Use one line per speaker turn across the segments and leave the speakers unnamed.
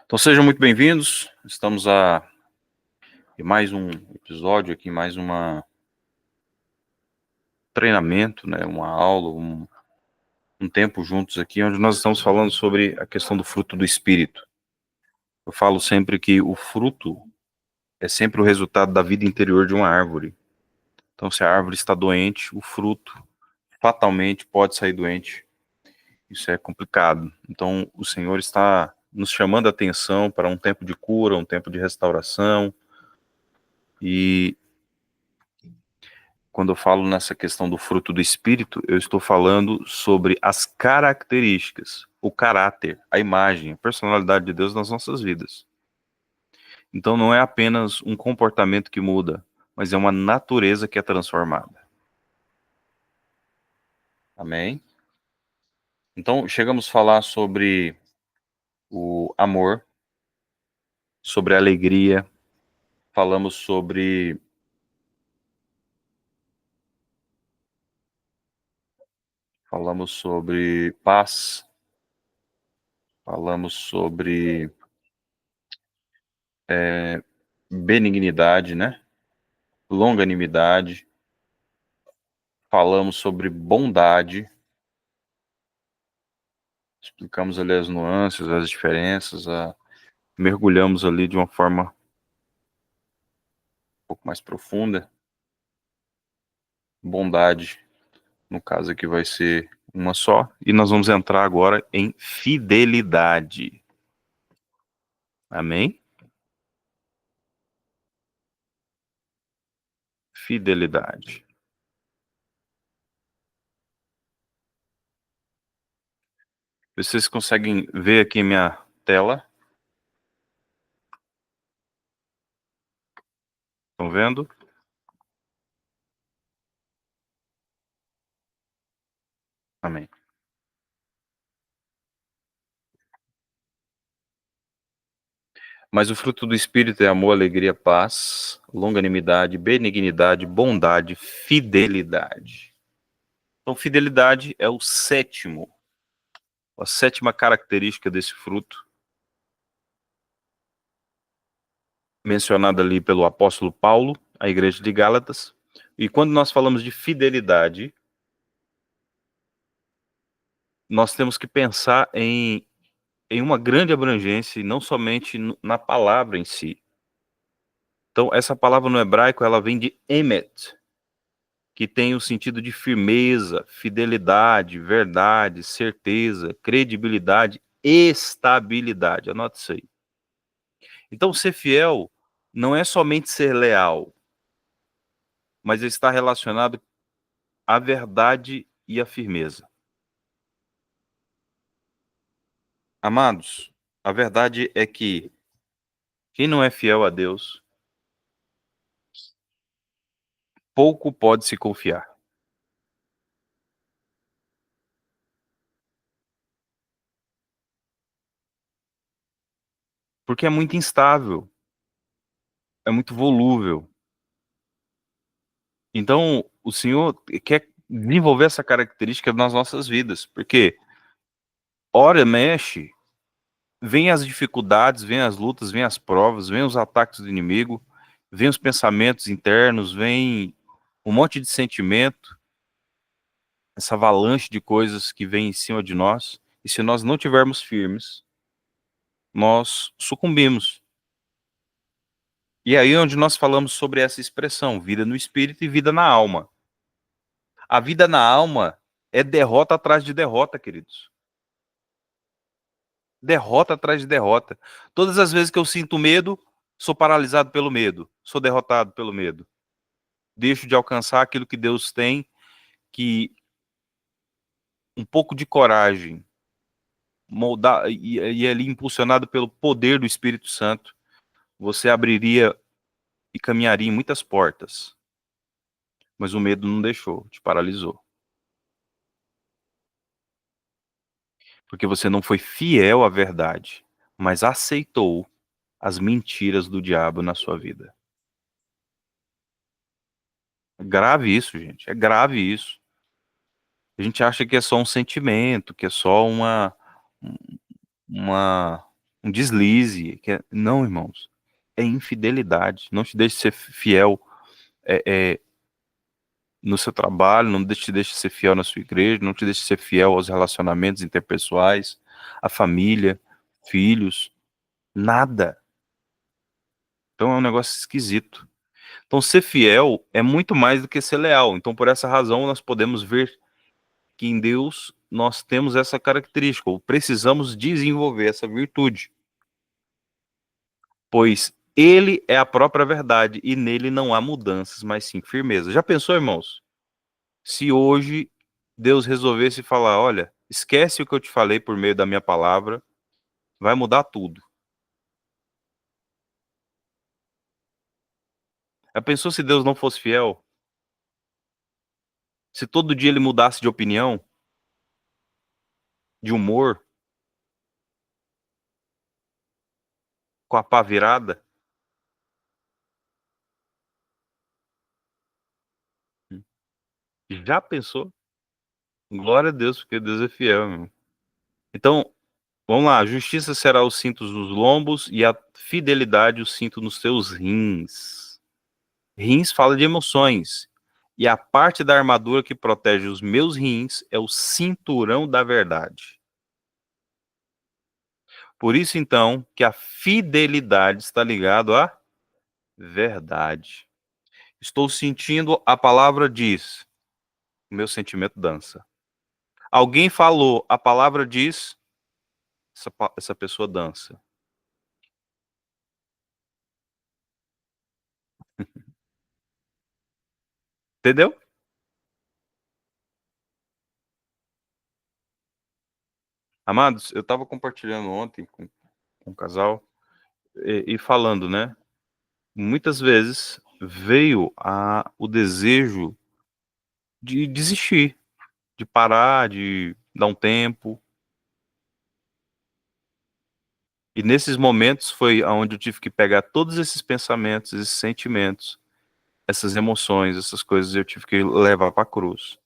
Então sejam muito bem-vindos. Estamos em mais um episódio aqui, mais treinamento, né? Uma aula, um tempo juntos aqui, onde nós estamos falando sobre a questão do fruto do Espírito. Eu falo sempre que o fruto é sempre o resultado da vida interior de uma árvore. Então, se a árvore está doente, o fruto fatalmente pode sair doente. Isso é complicado. Então, o Senhor está nos chamando a atenção para um tempo de cura, um tempo de restauração. E quando eu falo nessa questão do fruto do Espírito, eu estou falando sobre as características, o caráter, a imagem, a personalidade de Deus nas nossas vidas. Então não é apenas um comportamento que muda, mas é uma natureza que é transformada. Amém? Então chegamos a falar sobre o amor, sobre a alegria, falamos sobre paz, falamos sobre benignidade, né? Longanimidade, falamos sobre bondade, explicamos ali as nuances, as diferenças, mergulhamos ali de uma forma um pouco mais profunda. Bondade, no caso aqui vai ser uma só, e nós vamos entrar agora em fidelidade. Amém? Fidelidade. Vocês conseguem ver aqui minha tela? Estão vendo? Amém. Mas o fruto do Espírito é amor, alegria, paz, longanimidade, benignidade, bondade, fidelidade. Então, fidelidade é a sétima característica desse fruto, mencionada ali pelo apóstolo Paulo, à igreja de Gálatas. E quando nós falamos de fidelidade, nós temos que pensar em uma grande abrangência, e não somente na palavra em si. Então, essa palavra no hebraico, ela vem de emet, que tem o sentido de firmeza, fidelidade, verdade, certeza, credibilidade, estabilidade. Anote isso aí. Então, ser fiel não é somente ser leal, mas está relacionado à verdade e à firmeza. Amados, a verdade é que quem não é fiel a Deus, pouco pode se confiar. Porque é muito instável, é muito volúvel. Então, o Senhor quer desenvolver essa característica nas nossas vidas, porque ora mexe, vem as dificuldades, vem as lutas, vem as provas, vem os ataques do inimigo, vem os pensamentos internos, vem um monte de sentimento, essa avalanche de coisas que vem em cima de nós, e se nós não tivermos firmes, nós sucumbimos. E aí é onde nós falamos sobre essa expressão, vida no espírito e vida na alma. A vida na alma é derrota atrás de derrota, queridos. Derrota atrás de derrota. Todas as vezes que eu sinto medo, sou paralisado pelo medo, sou derrotado pelo medo. Deixo de alcançar aquilo que Deus tem, que um pouco de coragem, moldar e ali impulsionado pelo poder do Espírito Santo, você abriria e caminharia em muitas portas. Mas o medo não deixou, te paralisou. Porque você não foi fiel à verdade, mas aceitou as mentiras do diabo na sua vida. É grave isso, gente. É grave isso. A gente acha que é só um sentimento, que é só uma um deslize. Não, irmãos. É infidelidade. Não te deixe ser fiel é, é, no seu trabalho, não te deixe ser fiel na sua igreja, não te deixe ser fiel aos relacionamentos interpessoais, à família, filhos, nada. Então é um negócio esquisito. Então ser fiel é muito mais do que ser leal. Então por essa razão nós podemos ver que em Deus nós temos essa característica, ou precisamos desenvolver essa virtude, pois ele é a própria verdade e nele não há mudanças, mas sim firmeza. Já pensou, irmãos? Se hoje Deus resolvesse falar, olha, esquece o que eu te falei por meio da minha palavra, vai mudar tudo. Já pensou se Deus não fosse fiel? Se todo dia ele mudasse de opinião, de humor, com a pá virada? Já pensou? Glória a Deus, porque Deus é fiel, meu irmão. Então, vamos lá. A justiça será os cintos nos lombos e a fidelidade o cinto nos seus rins. Rins fala de emoções. E a parte da armadura que protege os meus rins é o cinturão da verdade. Por isso, então, que a fidelidade está ligado à verdade. Estou sentindo, a palavra diz, o meu sentimento dança. Alguém falou, a palavra diz, essa pessoa dança. Entendeu? Amados, eu estava compartilhando ontem com um casal e falando, né? Muitas vezes veio o desejo de desistir, de parar, de dar um tempo. E nesses momentos foi onde eu tive que pegar todos esses pensamentos, esses sentimentos, essas emoções, essas coisas, eu tive que levar para a cruz.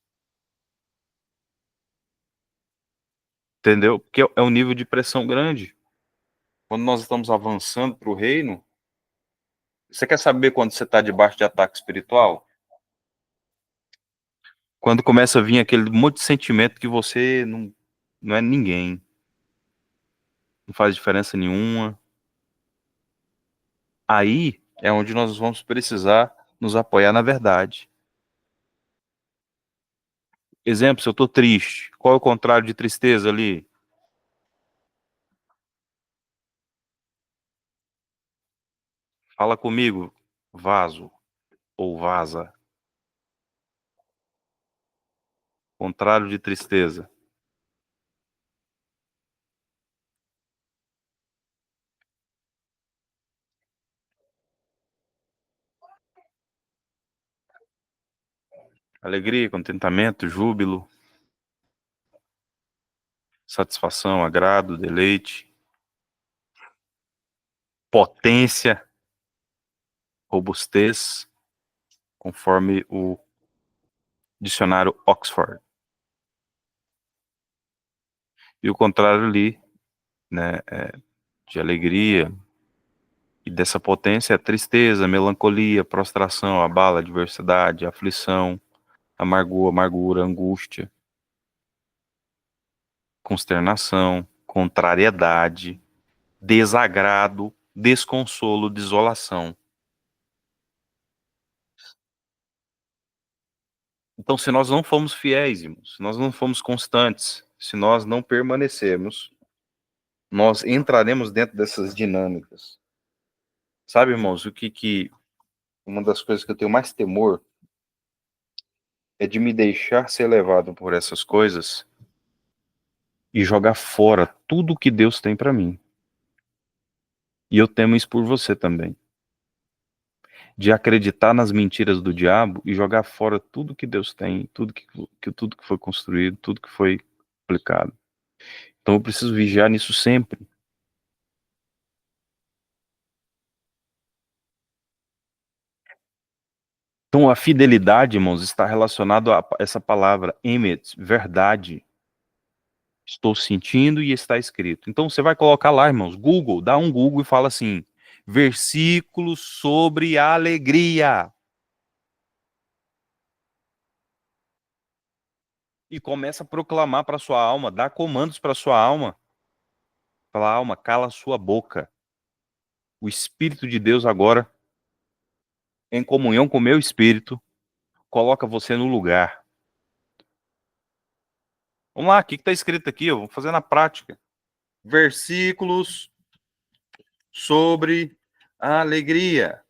Entendeu? Porque é um nível de pressão grande. Quando nós estamos avançando para o reino, você quer saber quando você está debaixo de ataque espiritual? Quando começa a vir aquele monte de sentimento que você não é ninguém, não faz diferença nenhuma. Aí é onde nós vamos precisar nos apoiar na verdade. Exemplo, se eu estou triste, qual é o contrário de tristeza ali? Fala comigo, vaso ou vaza. Contrário de tristeza. Alegria, contentamento, júbilo, satisfação, agrado, deleite, potência, robustez, conforme o dicionário Oxford. E o contrário ali, né, de alegria e dessa potência é tristeza, melancolia, prostração, abala, adversidade, aflição, amargura, angústia, consternação, contrariedade, desagrado, desconsolo, desolação. Então, se nós não formos fiéis, irmãos, se nós não formos constantes, se nós não permanecermos, nós entraremos dentro dessas dinâmicas. Sabe, irmãos, uma das coisas que eu tenho mais temor é de me deixar ser levado por essas coisas e jogar fora tudo que Deus tem para mim. E eu temo isso por você também. De acreditar nas mentiras do diabo e jogar fora tudo que Deus tem, tudo que foi construído, tudo que foi aplicado. Então eu preciso vigiar nisso sempre. Então a fidelidade, irmãos, está relacionado a essa palavra, emet, verdade. Estou sentindo e está escrito. Então você vai colocar lá, irmãos, Google, dá um Google e fala assim: versículos sobre a alegria. E começa a proclamar para sua alma, dá comandos para sua alma. Fala, alma, cala sua boca. O Espírito de Deus agora, em comunhão com o meu espírito, coloca você no lugar. Vamos lá, o que está escrito aqui? Eu vou fazer na prática. Versículos sobre a alegria.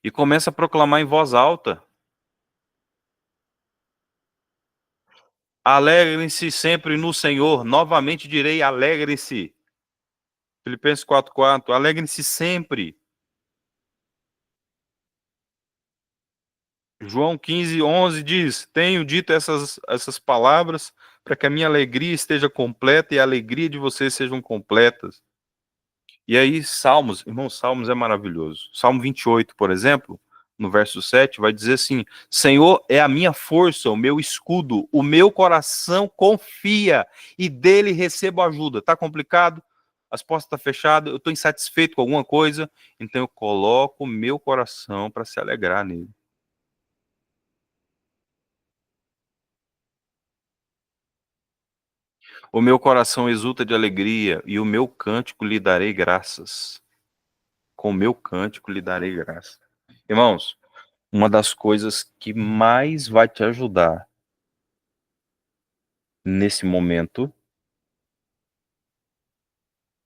E começa a proclamar em voz alta. Alegrem-se sempre no Senhor. Novamente direi, alegrem-se. Filipenses 4:4. Alegrem-se sempre. João 15:11 diz: tenho dito essas palavras para que a minha alegria esteja completa e a alegria de vocês sejam completas. E aí, Salmos, irmão, Salmos é maravilhoso. Salmo 28, por exemplo, no verso 7, vai dizer assim: Senhor é a minha força, o meu escudo, o meu coração confia e dele recebo ajuda. Tá complicado? As portas estão fechadas, eu estou insatisfeito com alguma coisa, então eu coloco o meu coração para se alegrar nele. O meu coração exulta de alegria e o meu cântico lhe darei graças. Com o meu cântico lhe darei graças. Irmãos, uma das coisas que mais vai te ajudar nesse momento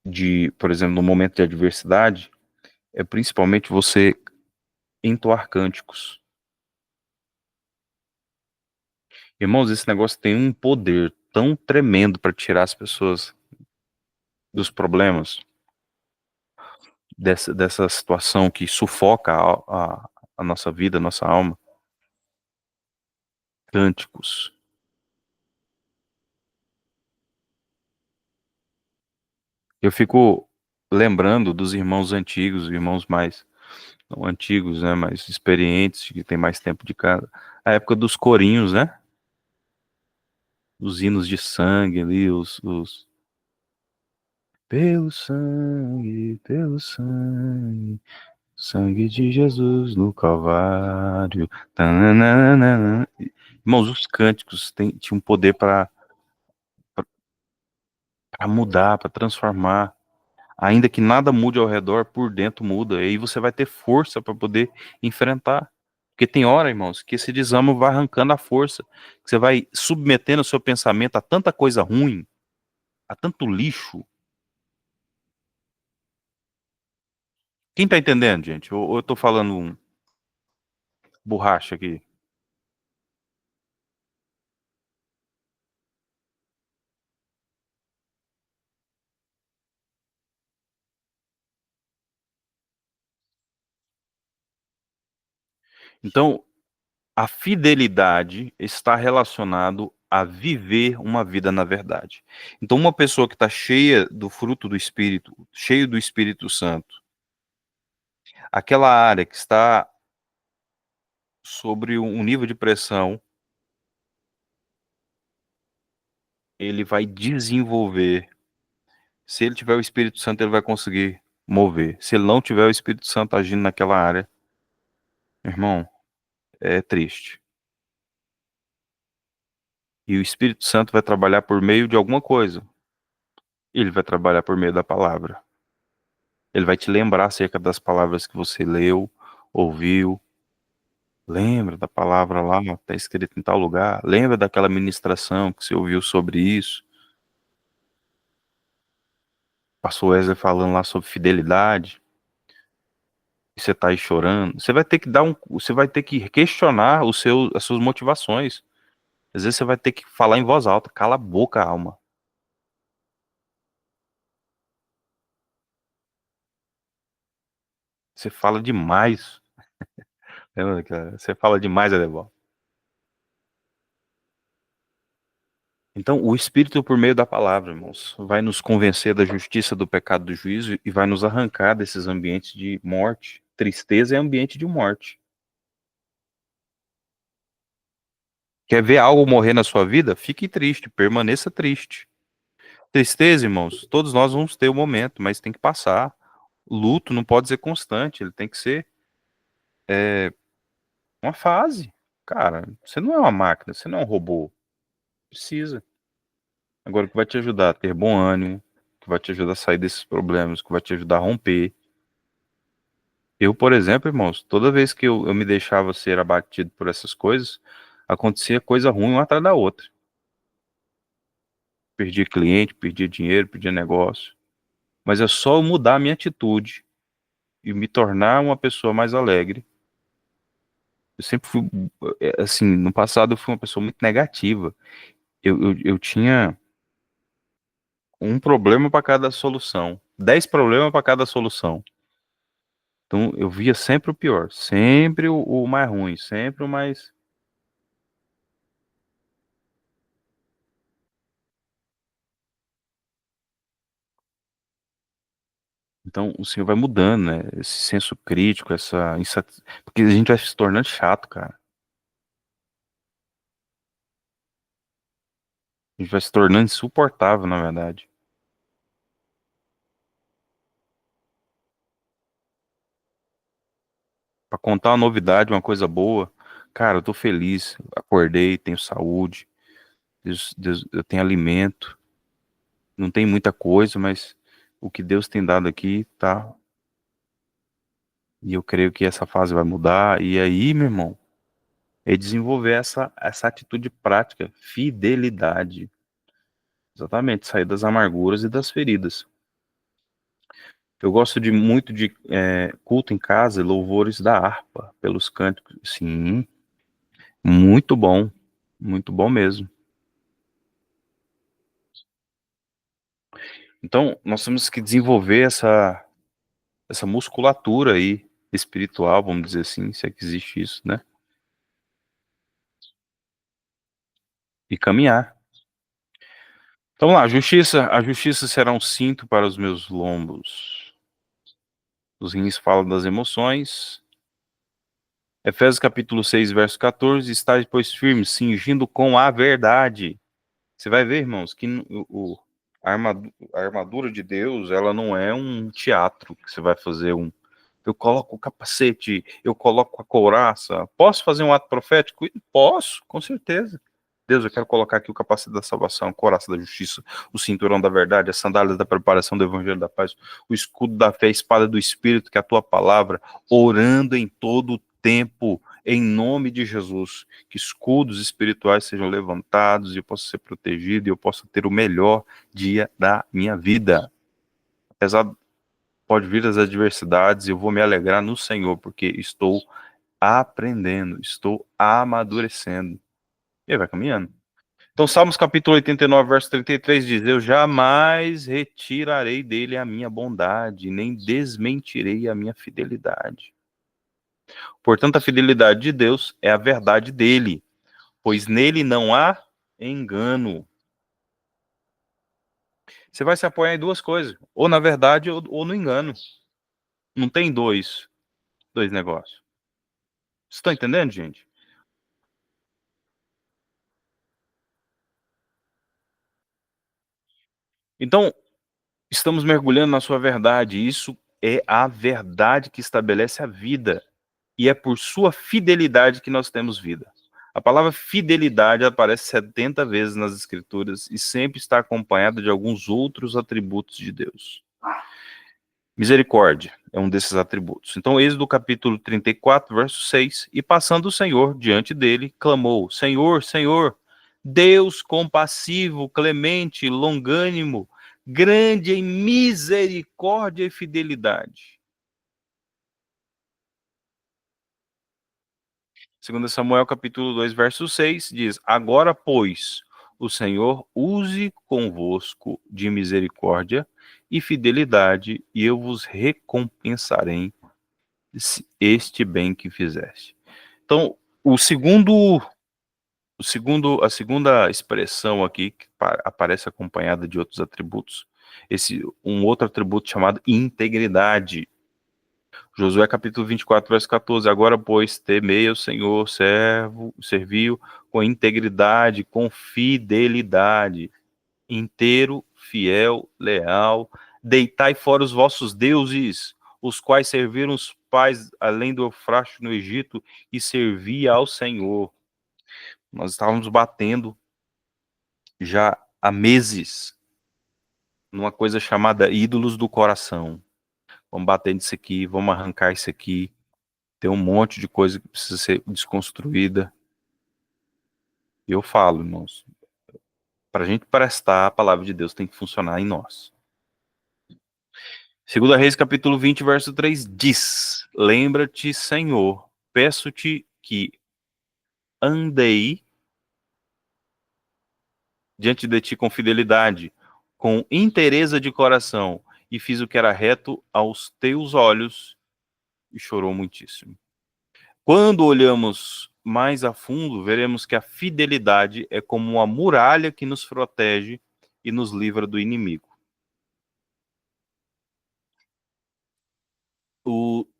de, por exemplo, no momento de adversidade, é principalmente você entoar cânticos. Irmãos, esse negócio tem um poder tão tremendo para tirar as pessoas dos problemas, dessa situação que sufoca a nossa vida, a nossa alma. Cânticos. Eu fico lembrando dos irmãos antigos, irmãos mais não antigos, né, mais experientes, que tem mais tempo de casa. A época dos corinhos, né? Os hinos de sangue ali, pelo sangue, sangue de Jesus no Calvário. Tananana. Irmãos, os cânticos tinham um poder para mudar, para transformar. Ainda que nada mude ao redor, por dentro muda. E aí você vai ter força para poder enfrentar. Porque tem hora, irmãos, que esse desânimo vai arrancando a força. Que você vai submetendo o seu pensamento a tanta coisa ruim, a tanto lixo. Quem tá entendendo, gente? Ou eu tô falando um borracha aqui? Então, a fidelidade está relacionado a viver uma vida na verdade. Então, uma pessoa que está cheia do fruto do Espírito, cheio do Espírito Santo, aquela área que está sobre um nível de pressão, ele vai desenvolver. Se ele tiver o Espírito Santo, ele vai conseguir mover. Se ele não tiver o Espírito Santo agindo naquela área, irmão, é triste. E o Espírito Santo vai trabalhar por meio de alguma coisa. Ele vai trabalhar por meio da palavra. Ele vai te lembrar acerca das palavras que você leu, ouviu. Lembra da palavra lá, está escrito em tal lugar. Lembra daquela ministração que você ouviu sobre isso. Pastor Wesley falando lá sobre fidelidade. E você tá aí chorando. Você vai ter que você vai ter que questionar as suas motivações. Às vezes você vai ter que falar em voz alta. Cala a boca, alma. Você fala demais. Lembra, cara? Você fala demais, Adebol. Então, o Espírito, por meio da palavra, irmãos, vai nos convencer da justiça, do pecado, do juízo e vai nos arrancar desses ambientes de morte. Tristeza é ambiente de morte. Quer ver algo morrer na sua vida? Fique triste, permaneça triste. Tristeza, irmãos, todos nós vamos ter um momento, mas tem que passar. O luto não pode ser constante, ele tem que ser uma fase. Cara, você não é uma máquina, você não é um robô. Precisa. Agora, o que vai te ajudar a ter bom ânimo, que vai te ajudar a sair desses problemas, que vai te ajudar a romper. Eu, por exemplo, irmãos, toda vez que eu me deixava ser abatido por essas coisas, acontecia coisa ruim uma atrás da outra. Perdia cliente, perdia dinheiro, perdia negócio. Mas é só eu mudar a minha atitude e me tornar uma pessoa mais alegre. Eu sempre fui, assim, no passado eu fui uma pessoa muito negativa. Eu tinha um problema para cada solução, 10 problemas para cada solução. Então eu via sempre o pior, sempre o mais ruim, sempre o mais. Então o senhor vai mudando, né? Esse senso crítico, porque a gente vai se tornando chato, cara. A gente vai se tornando insuportável, na verdade. Pra contar uma novidade, uma coisa boa, cara, eu tô feliz, acordei, tenho saúde, eu tenho alimento, não tem muita coisa, mas o que Deus tem dado aqui, tá? E eu creio que essa fase vai mudar. E aí, meu irmão, é desenvolver essa atitude prática, fidelidade. Exatamente, sair das amarguras e das feridas. Eu gosto de muito de culto em casa, louvores da harpa, pelos cânticos. Sim, muito bom mesmo. Então, nós temos que desenvolver essa musculatura aí, espiritual, vamos dizer assim, se é que existe isso, né? E caminhar. Então lá, a justiça será um cinto para os meus lombos. Os rins falam das emoções. Efésios capítulo 6, verso 14, estáis, pois, firmes, cingindo com a verdade. Você vai ver, irmãos, que a armadura de Deus, ela não é um teatro que você vai fazer eu coloco o capacete, eu coloco a couraça. Posso fazer um ato profético? Posso, com certeza. Deus, eu quero colocar aqui o capacete da salvação, a couraça da justiça, o cinturão da verdade, as sandálias da preparação do evangelho da paz, o escudo da fé, a espada do Espírito, que é a tua palavra, orando em todo o tempo, em nome de Jesus, que escudos espirituais sejam levantados e eu possa ser protegido e eu possa ter o melhor dia da minha vida. Apesar, pode vir as adversidades, eu vou me alegrar no Senhor, porque estou aprendendo, estou amadurecendo. E aí vai caminhando. Então, Salmos capítulo 89, verso 33 diz: eu jamais retirarei dele a minha bondade, nem desmentirei a minha fidelidade. Portanto, a fidelidade de Deus é a verdade dele, pois nele não há engano. Você vai se apoiar em duas coisas, ou na verdade ou no engano. Não tem dois negócios. Vocês estão entendendo, gente? Então, estamos mergulhando na sua verdade. Isso é a verdade que estabelece a vida. E é por sua fidelidade que nós temos vida. A palavra fidelidade aparece 70 vezes nas Escrituras e sempre está acompanhada de alguns outros atributos de Deus. Misericórdia é um desses atributos. Então, Êxodo capítulo 34, verso 6. E passando o Senhor diante dele, clamou: Senhor, Senhor, Deus compassivo, clemente, longânimo, grande em misericórdia e fidelidade. 2 Samuel capítulo 2, verso 6 diz: agora, pois, o Senhor use convosco de misericórdia e fidelidade, e eu vos recompensarei este bem que fizeste. Então, o segundo A segunda expressão aqui, que aparece acompanhada de outros atributos, um outro atributo chamado integridade. Josué capítulo 24, verso 14. Agora, pois, temei o Senhor, serviu com integridade, com fidelidade, inteiro, fiel, leal. Deitai fora os vossos deuses, os quais serviram os pais além do Eufrates no Egito, e servia ao Senhor. Nós estávamos batendo já há meses numa coisa chamada ídolos do coração. Vamos bater nisso aqui, vamos arrancar isso aqui. Tem um monte de coisa que precisa ser desconstruída. E eu falo, irmãos, para a gente prestar, a palavra de Deus tem que funcionar em nós. 2 Reis, capítulo 20, verso 3, diz: Lembra-te, Senhor, peço-te que andei diante de ti com fidelidade, com inteireza de coração, e fiz o que era reto aos teus olhos, e chorou muitíssimo. Quando olhamos mais a fundo, veremos que a fidelidade é como uma muralha que nos protege e nos livra do inimigo.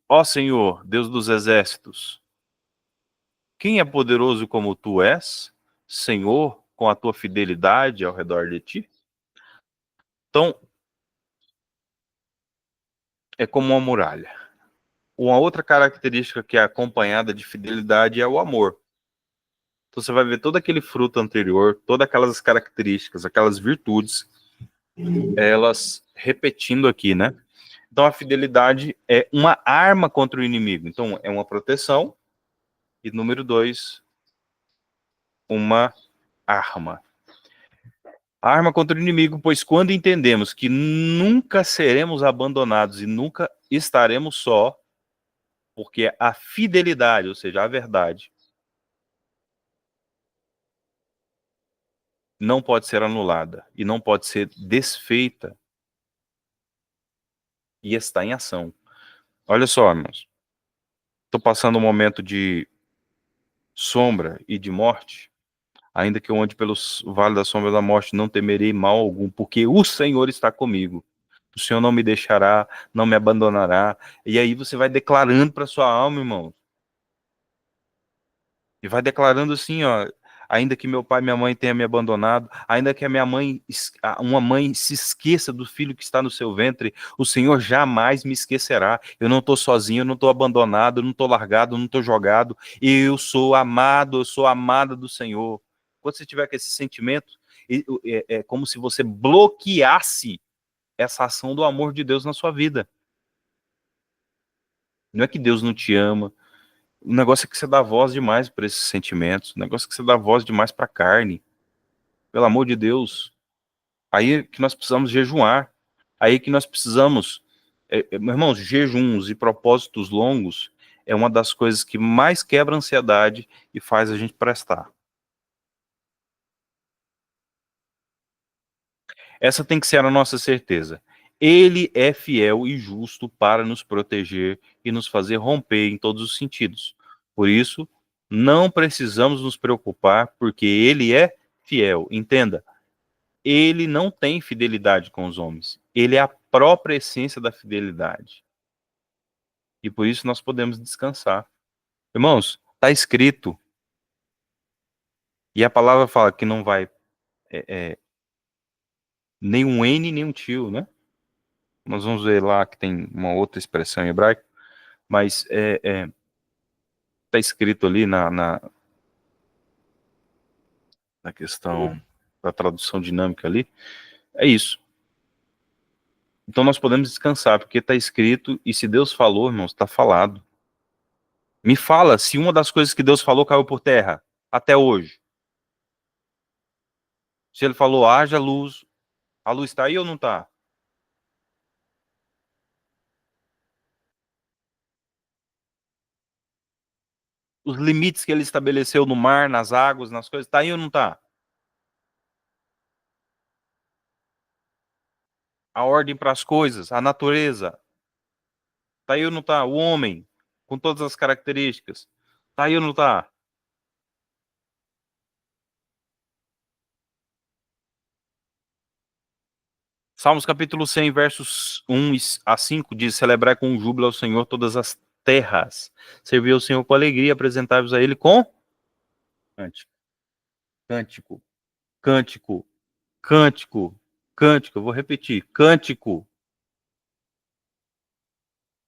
Ó Senhor, Deus dos exércitos, quem é poderoso como tu és, Senhor, com a tua fidelidade ao redor de ti? Então, é como uma muralha. Uma outra característica que é acompanhada de fidelidade é o amor. Então você vai ver todo aquele fruto anterior, todas aquelas características, aquelas virtudes, elas repetindo aqui, né? Então a fidelidade é uma arma contra o inimigo. Então é uma proteção. E número 2, uma arma. A arma contra o inimigo, pois quando entendemos que nunca seremos abandonados e nunca estaremos só, porque a fidelidade, ou seja, a verdade, não pode ser anulada e não pode ser desfeita e está em ação. Olha só, irmãos. Estou passando um momento de sombra e de morte, ainda que eu ande pelo vale da sombra da morte, não temerei mal algum, porque o Senhor está comigo. O Senhor não me deixará, não me abandonará. E aí você vai declarando para sua alma, irmão. E vai declarando assim, ó, ainda que meu pai e minha mãe tenham me abandonado, ainda que a minha mãe, uma mãe se esqueça do filho que está no seu ventre, o Senhor jamais me esquecerá. Eu não estou sozinho, eu não estou abandonado, eu não estou largado, eu não estou jogado. Eu sou amado, eu sou amada do Senhor. Quando você tiver com esse sentimento, é como se você bloqueasse essa ação do amor de Deus na sua vida. Não é que Deus não te ama. O negócio é que você dá voz demais para esses sentimentos. O negócio é que você dá voz demais para a carne. Pelo amor de Deus. Aí é que nós precisamos jejuar. Aí é que nós precisamos... meus irmãos, jejuns e propósitos longos é uma das coisas que mais quebra a ansiedade e faz a gente prestar. Essa tem que ser a nossa certeza. Ele é fiel e justo para nos proteger e nos fazer romper em todos os sentidos. Por isso, não precisamos nos preocupar, porque ele é fiel. Entenda, ele não tem fidelidade com os homens. Ele é a própria essência da fidelidade. E por isso nós podemos descansar. Irmãos, está escrito, e a palavra fala que não vai nem um N, nem um tio, né? Nós vamos ver lá que tem uma outra expressão em hebraico, mas está escrito ali na questão da tradução dinâmica ali, é isso. Então nós podemos descansar, porque está escrito, e se Deus falou, irmãos, está falado. Me fala se uma das coisas que Deus falou caiu por terra, até hoje. Se ele falou, haja luz, a luz está aí ou não está? Os limites que ele estabeleceu no mar, nas águas, nas coisas, está aí ou não está? A ordem para as coisas, a natureza, está aí ou não está? O homem, com todas as características, está aí ou não está? Salmos capítulo 100, versos 1 a 5, diz: celebrai com júbilo ao Senhor todas as terras. Servir ao Senhor com alegria, apresentai-vos a Ele com cântico, cântico, cântico, cântico, cântico. Eu vou repetir, cântico.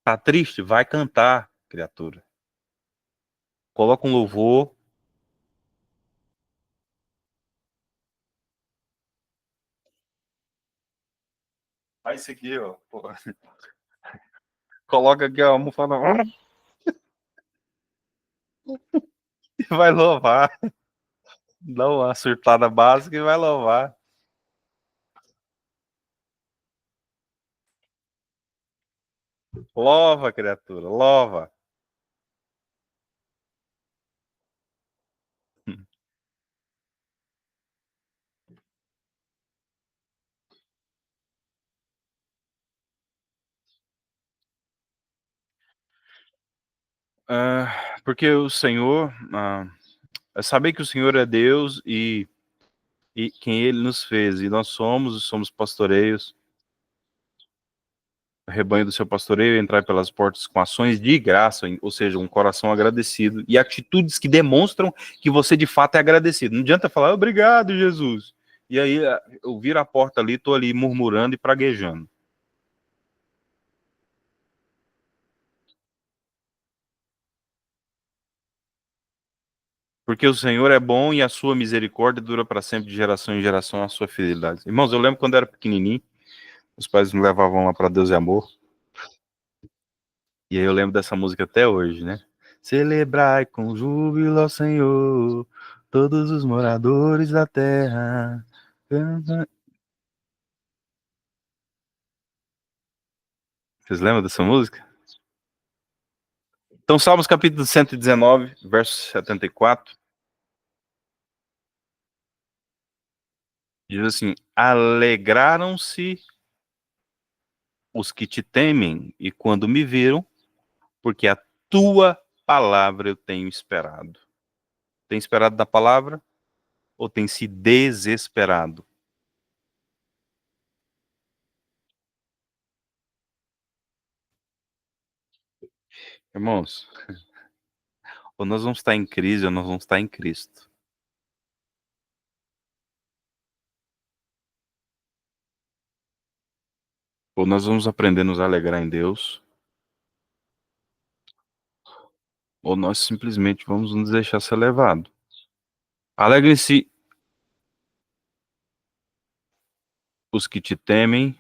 Tá triste? Vai cantar, criatura. Coloca um louvor. Faz isso aqui, ó. Coloca aqui a almofada. E vai louvar. Dá uma surtada básica e vai louvar. Louva, criatura, louva. Porque o Senhor, é saber que o Senhor é Deus e quem Ele nos fez, e nós somos pastoreios, o rebanho do seu pastoreio, entrar pelas portas com ações de graça, ou seja, um coração agradecido, e atitudes que demonstram que você de fato é agradecido. Não adianta falar, obrigado, Jesus. E aí eu viro a porta ali, estou ali murmurando e praguejando. Porque o Senhor é bom e a sua misericórdia dura para sempre, de geração em geração, a sua fidelidade. Irmãos, eu lembro quando eu era pequenininho, os pais me levavam lá para Deus e Amor, e aí eu lembro dessa música até hoje, né? Celebrai com júbilo ao Senhor, todos os moradores da terra. Vocês lembram dessa música? Então, Salmos capítulo 119, verso 74, diz assim: alegraram-se os que te temem, e quando me viram, porque a tua palavra eu tenho esperado. Tem esperado da palavra ou tem se desesperado? Irmãos, ou nós vamos estar em crise ou nós vamos estar em Cristo. Ou nós vamos aprender a nos alegrar em Deus, ou nós simplesmente vamos nos deixar ser levados. Alegrem-se os que te temem.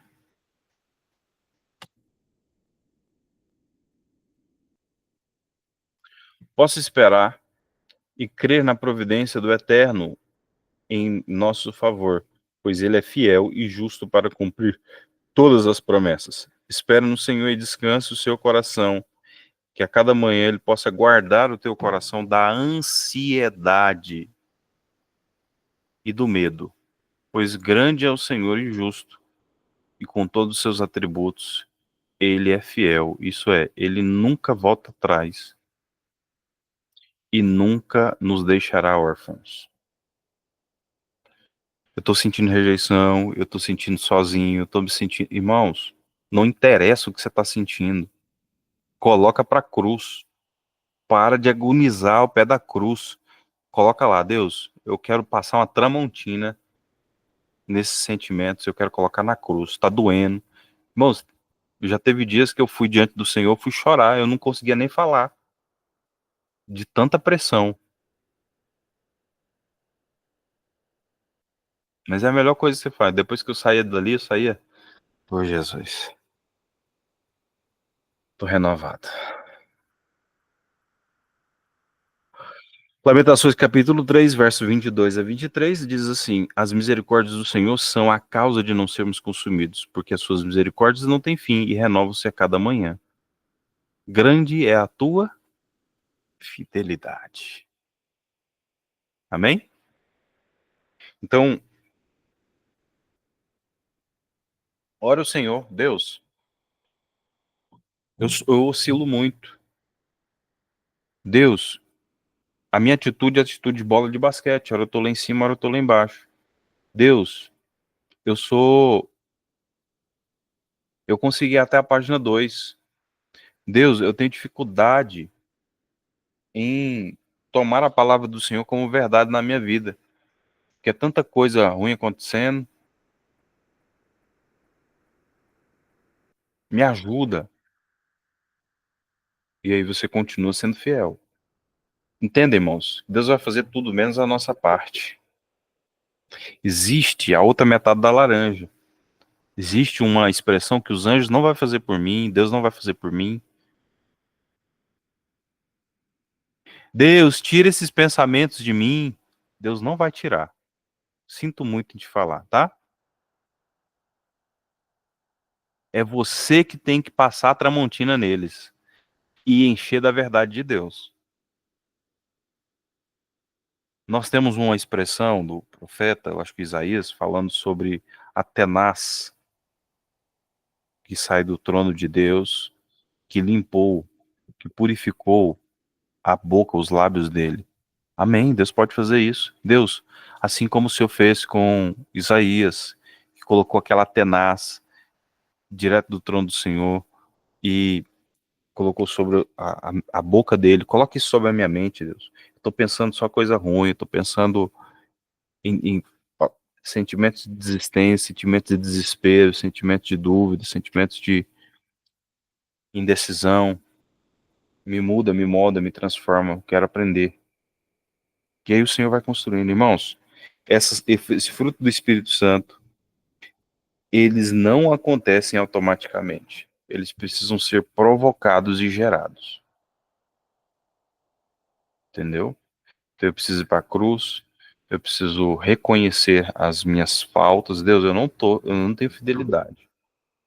Posso esperar e crer na providência do Eterno em nosso favor, pois Ele é fiel e justo para cumprir todas as promessas. Espera no Senhor e descanse o seu coração, que a cada manhã Ele possa guardar o teu coração da ansiedade e do medo, pois grande é o Senhor e justo, e com todos os seus atributos, Ele é fiel. Isso é, Ele nunca volta atrás e nunca nos deixará órfãos. Eu tô sentindo rejeição, eu tô sentindo sozinho, eu tô me sentindo... Irmãos, não interessa o que você tá sentindo. Coloca pra cruz. Para de agonizar ao pé da cruz. Coloca lá, Deus, eu quero passar uma tramontina nesses sentimentos, eu quero colocar na cruz. Tá doendo. Irmãos, já teve dias que eu fui diante do Senhor, fui chorar, eu não conseguia nem falar. De tanta pressão. Mas é a melhor coisa que você faz. Depois que eu saía dali, eu saía... Ô, Jesus, tô renovado. Lamentações capítulo 3, verso 22 a 23, diz assim: as misericórdias do Senhor são a causa de não sermos consumidos, porque as suas misericórdias não têm fim e renovam-se a cada manhã. Grande é a tua fidelidade. Amém? Então, ora o Senhor, Deus, eu oscilo muito. Deus, a minha atitude é atitude de bola de basquete. Ora eu tô lá em cima, ora eu tô lá embaixo. Deus, eu sou Eu consegui até a página 2. Deus, eu tenho dificuldade em tomar a palavra do Senhor como verdade na minha vida. Porque é tanta coisa ruim acontecendo. Me ajuda. E aí você continua sendo fiel. Entenda, irmãos? Deus vai fazer tudo menos a nossa parte. Existe a outra metade da laranja. Existe uma expressão que os anjos não vai fazer por mim, Deus não vai fazer por mim. Deus, tira esses pensamentos de mim. Deus não vai tirar. Sinto muito em te falar, tá? É você que tem que passar a tramontina neles e encher da verdade de Deus. Nós temos uma expressão do profeta, eu acho que Isaías, falando sobre a tenaz que sai do trono de Deus, que limpou, que purificou a boca, os lábios dele. Amém. Deus pode fazer isso. Deus, assim como o Senhor fez com Isaías, que colocou aquela tenaz direto do trono do Senhor e colocou sobre a boca dele. Coloque isso sobre a minha mente, Deus. Estou pensando só coisa ruim, estou pensando em sentimentos de desistência, sentimentos de desespero, sentimentos de dúvida, sentimentos de indecisão. Me muda, me molda, me transforma. Quero aprender. E aí o Senhor vai construindo. Irmãos, esse fruto do Espírito Santo, eles não acontecem automaticamente. Eles precisam ser provocados e gerados. Entendeu? Então eu preciso ir para a cruz, eu preciso reconhecer as minhas faltas. Deus, eu não tenho fidelidade.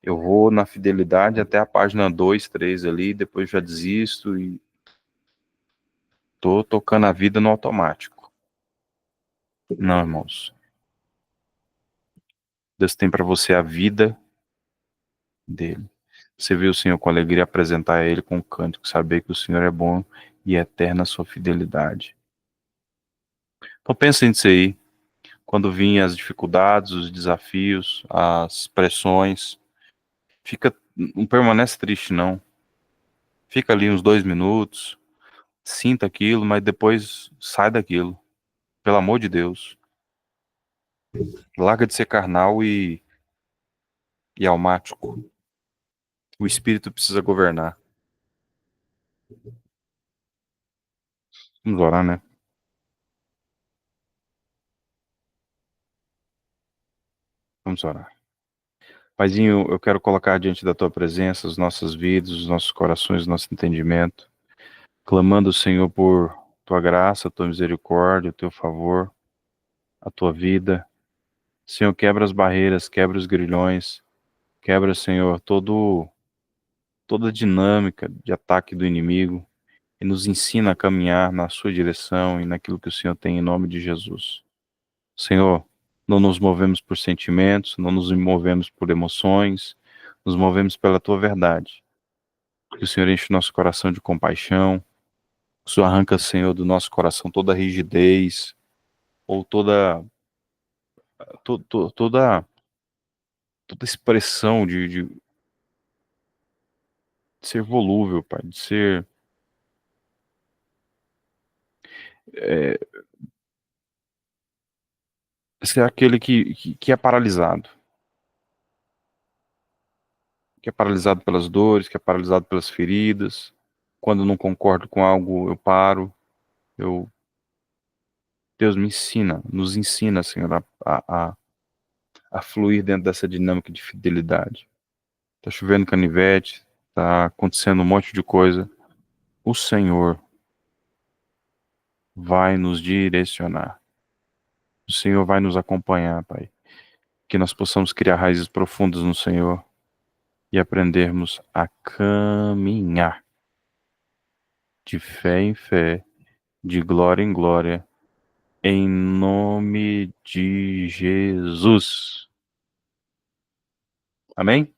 Eu vou na fidelidade até a página 2, 3 ali, depois já desisto e tô tocando a vida no automático. Não, irmãos. Deus tem para você a vida dele. Você viu o Senhor com alegria apresentar a Ele com um cântico, saber que o Senhor é bom e é eterna a sua fidelidade. Então pensa nisso aí. Quando vinham as dificuldades, os desafios, as pressões, não permanece triste não. Fica ali uns 2 minutos, sinta aquilo, mas depois sai daquilo. Pelo amor de Deus. Larga de ser carnal e almático. O espírito precisa governar. Vamos orar, né? Vamos orar. Paizinho, eu quero colocar diante da tua presença as nossas vidas, os nossos corações, o nosso entendimento, clamando, Senhor, por tua graça, tua misericórdia, o teu favor, a tua vida. Senhor, quebra as barreiras, quebra os grilhões, quebra, Senhor, toda a dinâmica de ataque do inimigo e nos ensina a caminhar na sua direção e naquilo que o Senhor tem em nome de Jesus. Senhor, não nos movemos por sentimentos, não nos movemos por emoções, nos movemos pela tua verdade. Que o Senhor enche o nosso coração de compaixão, que o Senhor arranca, Senhor, do nosso coração toda rigidez, ou toda expressão de ser volúvel, Pai, de é, ser aquele que é paralisado. Que é paralisado pelas dores, que é paralisado pelas feridas. Quando não concordo com algo, eu paro. Eu, Deus me ensina, nos ensina, Senhor, a fluir dentro dessa dinâmica de fidelidade. Tá chovendo canivete, tá acontecendo um monte de coisa. O Senhor vai nos direcionar. O Senhor vai nos acompanhar, Pai. Que nós possamos criar raízes profundas no Senhor e aprendermos a caminhar de fé em fé, de glória em glória, em nome de Jesus. Amém?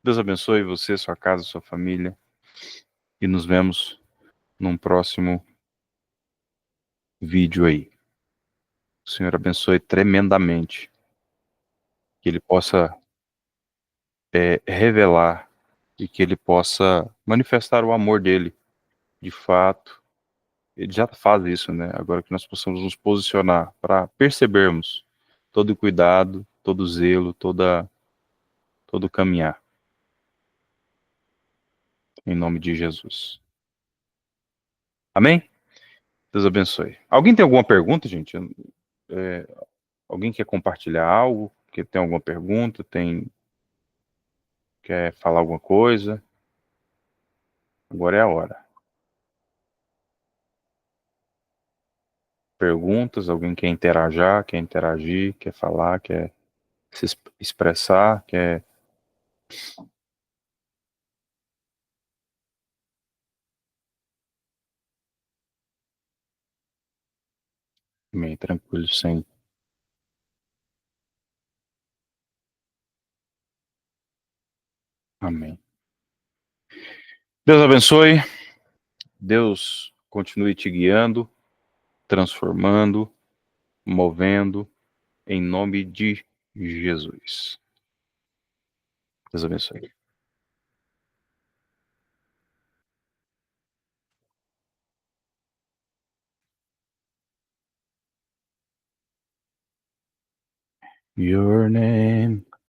Deus abençoe você, sua casa, sua família. E nos vemos num próximo vídeo aí. O Senhor abençoe tremendamente. Que Ele possa revelar e que ele possa manifestar o amor dele, de fato. Ele já faz isso, né? Agora que nós possamos nos posicionar para percebermos todo o cuidado, todo o zelo, todo o caminhar, em nome de Jesus. Amém? Deus abençoe. Alguém tem alguma pergunta, gente? É, alguém quer compartilhar algo? Que tem alguma pergunta? Quer falar alguma coisa? Agora é a hora. Perguntas? Alguém quer interajar? Quer interagir? Quer falar? Quer se expressar? Quer... Amém. Tranquilo, sim. Amém. Deus abençoe. Deus continue te guiando, transformando, movendo, em nome de Jesus. Deus abençoe. Your name